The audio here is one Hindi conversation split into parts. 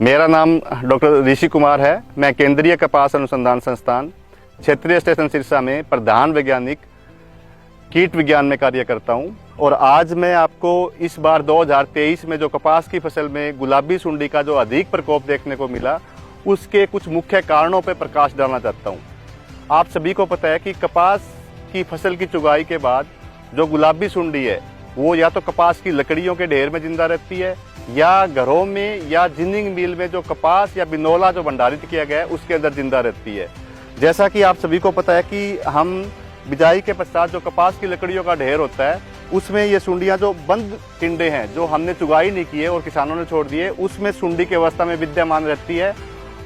मेरा नाम डॉक्टर ऋषि कुमार है। मैं केंद्रीय कपास अनुसंधान संस्थान क्षेत्रीय स्टेशन सिरसा में प्रधान वैज्ञानिक कीट विज्ञान में कार्य करता हूं। और आज मैं आपको इस बार 2023 में जो कपास की फसल में गुलाबी सुंडी का जो अधिक प्रकोप देखने को मिला, उसके कुछ मुख्य कारणों पर प्रकाश डालना चाहता हूं। आप सभी को पता है कि कपास की फसल की चुगाई के बाद जो गुलाबी सुंडी है वो या तो कपास की लकड़ियों के ढेर में जिंदा रहती है या घरों में या जिनिंग मिल में जो कपास या बिनोला जो भंडारित किया गया है उसके अंदर जिंदा रहती है। जैसा कि आप सभी को पता है कि हम बिजाई के पश्चात जो कपास की लकड़ियों का ढेर होता है उसमें ये सुंडियां जो बंद टिंडे हैं जो हमने चुगाई नहीं किए और किसानों ने छोड़ दिए, उसमें सुंडी की अवस्था में विद्यमान रहती है।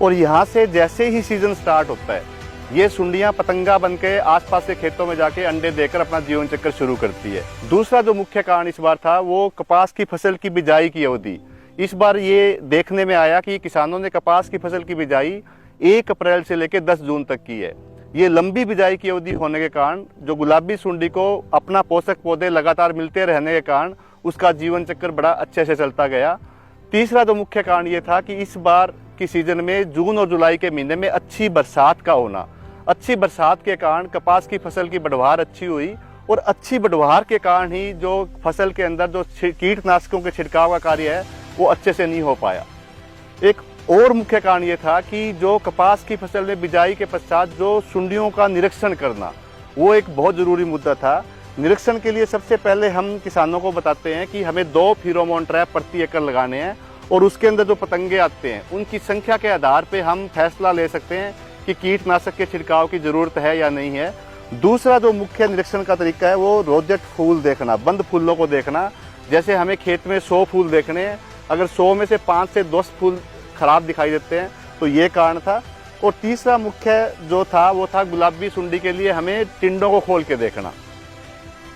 और यहाँ से जैसे ही सीजन स्टार्ट होता है ये सुंडियां पतंगा बन के आसपास के खेतों में जाके अंडे देकर अपना जीवन चक्र शुरू करती है। दूसरा जो मुख्य कारण इस बार था वो कपास की फसल की बिजाई की अवधि। इस बार ये देखने में आया कि किसानों ने कपास की फसल की बिजाई 1 अप्रैल से लेकर 10 जून तक की है। ये लंबी बिजाई की अवधि होने के कारण जो गुलाबी सुंडी को अपना पोषक पौधे लगातार मिलते रहने के कारण उसका जीवन चक्र बड़ा अच्छे से चलता गया। तीसरा जो मुख्य कारण ये था कि इस बार की सीजन में जून और जुलाई के महीने में अच्छी बरसात का होना। अच्छी बरसात के कारण कपास की फसल की बढ़वार अच्छी हुई और अच्छी बढ़वार के कारण ही जो फसल के अंदर जो कीटनाशकों के छिड़काव का कार्य है वो अच्छे से नहीं हो पाया। एक और मुख्य कारण ये था कि जो कपास की फसल में बिजाई के पश्चात जो सुंडियों का निरीक्षण करना वो एक बहुत ज़रूरी मुद्दा था। निरीक्षण के लिए सबसे पहले हम किसानों को बताते हैं कि हमें 2 फेरोमोन ट्रैप प्रति एकड़ लगाने हैं और उसके अंदर जो पतंगे आते हैं उनकी संख्या के आधार पर हम फैसला ले सकते हैं कि कीटनाशक के छिड़काव की जरूरत है या नहीं है। दूसरा जो मुख्य निरीक्षण का तरीका है वो रोजेट फूल देखना, बंद फूलों को देखना। जैसे हमें खेत में 100 फूल देखने हैं, अगर 100 में से 5 से 10 फूल खराब दिखाई देते हैं तो ये कारण था। और तीसरा मुख्य जो था वो था गुलाबी सुंडी के लिए हमें टिंडों को खोल के देखना।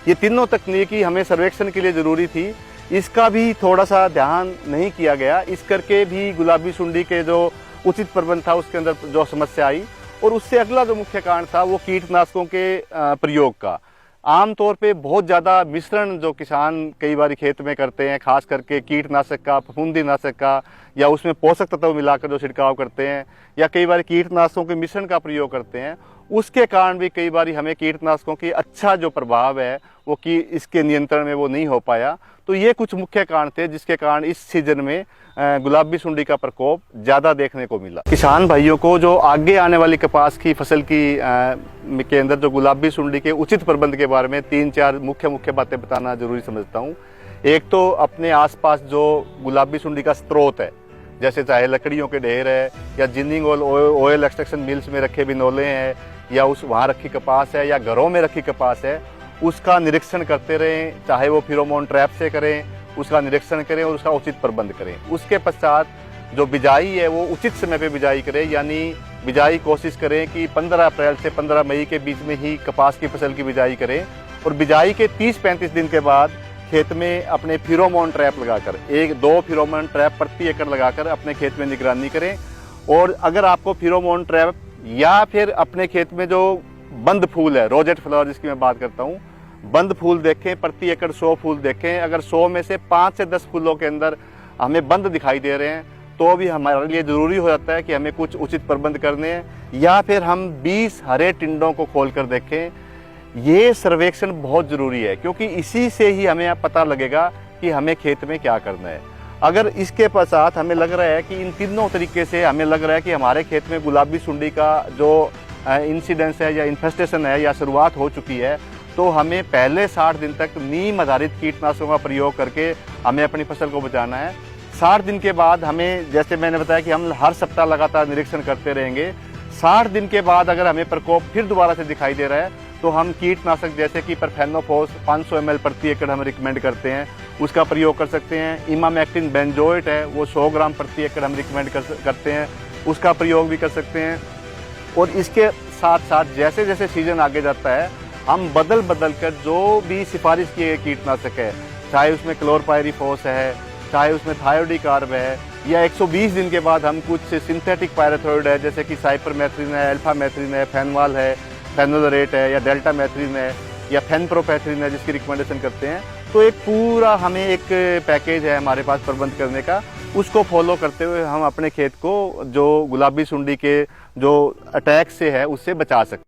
ये तीनों तकनीकी हमें सर्वेक्षण के लिए जरूरी थी, इसका भी थोड़ा सा ध्यान नहीं किया गया। इस करके भी गुलाबी सुंडी के जो उचित प्रबंध था उसके अंदर जो समस्या आई। और उससे अगला जो मुख्य कारण था वो कीटनाशकों के प्रयोग का। आमतौर पे बहुत ज़्यादा मिश्रण जो किसान कई बार खेत में करते हैं, खास करके कीटनाशक का, फफूंदीनाशक का, या उसमें पोषक तत्व मिलाकर जो छिड़काव करते हैं, या कई बार कीटनाशकों के मिश्रण का प्रयोग करते हैं, उसके कारण भी कई बार हमें कीटनाशकों की अच्छा जो प्रभाव है वो कि इसके नियंत्रण में वो नहीं हो पाया। तो ये कुछ मुख्य कारण थे जिसके कारण इस सीजन में गुलाबी सुंडी का प्रकोप ज़्यादा देखने को मिला। किसान भाइयों को जो आगे आने वाली कपास की फसल की के अंदर जो गुलाबी सुंडी के उचित प्रबंध के बारे में 3-4 मुख्य बातें बताना जरूरी समझता हूँ। एक तो अपने आसपास जो गुलाबी सुंडी का स्रोत है, जैसे चाहे लकड़ियों के ढेर है या जिनिंग ऑयल एक्सट्रैक्शन मिल्स में रखे बिनोले हैं या उस वहाँ रखी कपास है या घरों में रखी कपास है, उसका निरीक्षण करते रहें। चाहे वो फेरोमोन ट्रैप से करें, उसका निरीक्षण करें और उसका उचित प्रबंध करें। उसके पश्चात जो बिजाई है वो उचित समय पे बिजाई करें, यानी बिजाई कोशिश करें कि 15 अप्रैल से 15 मई के बीच में ही कपास की फसल की बिजाई करें। और बिजाई के 30-35 दिन के बाद खेत में अपने फेरोमोन ट्रैप लगाकर 1-2 फेरोमोन ट्रैप प्रति एकड़ लगाकर अपने खेत में निगरानी करें। और अगर आपको फेरोमोन ट्रैप या फिर अपने खेत में जो बंद फूल है, रोजेट फ्लावर जिसकी मैं बात करता हूँ, बंद फूल देखें, प्रति एकड़ 100 फूल देखें। अगर 100 में से 5 से 10 फूलों के अंदर हमें बंद दिखाई दे रहे हैं तो भी हमारे लिए ज़रूरी हो जाता है कि हमें कुछ उचित प्रबंध करने हैं। या फिर हम 20 हरे टिंडों को खोल कर देखें। ये सर्वेक्षण बहुत ज़रूरी है क्योंकि इसी से ही हमें पता लगेगा कि हमें खेत में क्या करना है। अगर इसके पश्चात हमें लग रहा है कि इन तीनों तरीके से हमें लग रहा है कि हमारे खेत में गुलाबी सुंडी का जो इंसिडेंस है या इन्फेस्टेशन है या शुरुआत हो चुकी है, तो हमें पहले 60 दिन तक नीम आधारित कीटनाशकों का प्रयोग करके हमें अपनी फसल को बचाना है। 60 दिन के बाद हमें, जैसे मैंने बताया कि हम हर सप्ताह लगातार निरीक्षण करते रहेंगे। 60 दिन के बाद अगर हमें प्रकोप फिर दोबारा से दिखाई दे रहा है तो हम कीटनाशक जैसे कि परफेनोफोस 500 ml प्रति एकड़ हम रिकमेंड करते हैं, उसका प्रयोग कर सकते हैं। इमामेक्टिन बेंजोएट है वो 100 ग्राम प्रति एकड़ हम रिकमेंड करते हैं, उसका प्रयोग भी कर सकते हैं। और इसके साथ साथ जैसे जैसे सीजन आगे जाता है हम बदल कर जो भी सिफारिश किए गए कीटनाशक है, चाहे उसमें क्लोरपायरिफॉस है, चाहे उसमें थायोडिकार्ब है, या 120 दिन के बाद हम कुछ सिंथेटिक पायरेथ्रोइड है जैसे कि साइपरमेथ्रिन है, अल्फामेथ्रिन है, फेनवाल है, फेनोलरेट है, या डेल्टा मेथ्रिन है, या फेनप्रोपेथ्रिन है जिसकी रिकमेंडेशन करते हैं। तो एक पूरा हमें एक पैकेज है हमारे पास प्रबंध करने का, उसको फॉलो करते हुए हम अपने खेत को जो गुलाबी सुंडी के जो अटैक से है उससे बचा सकते हैं।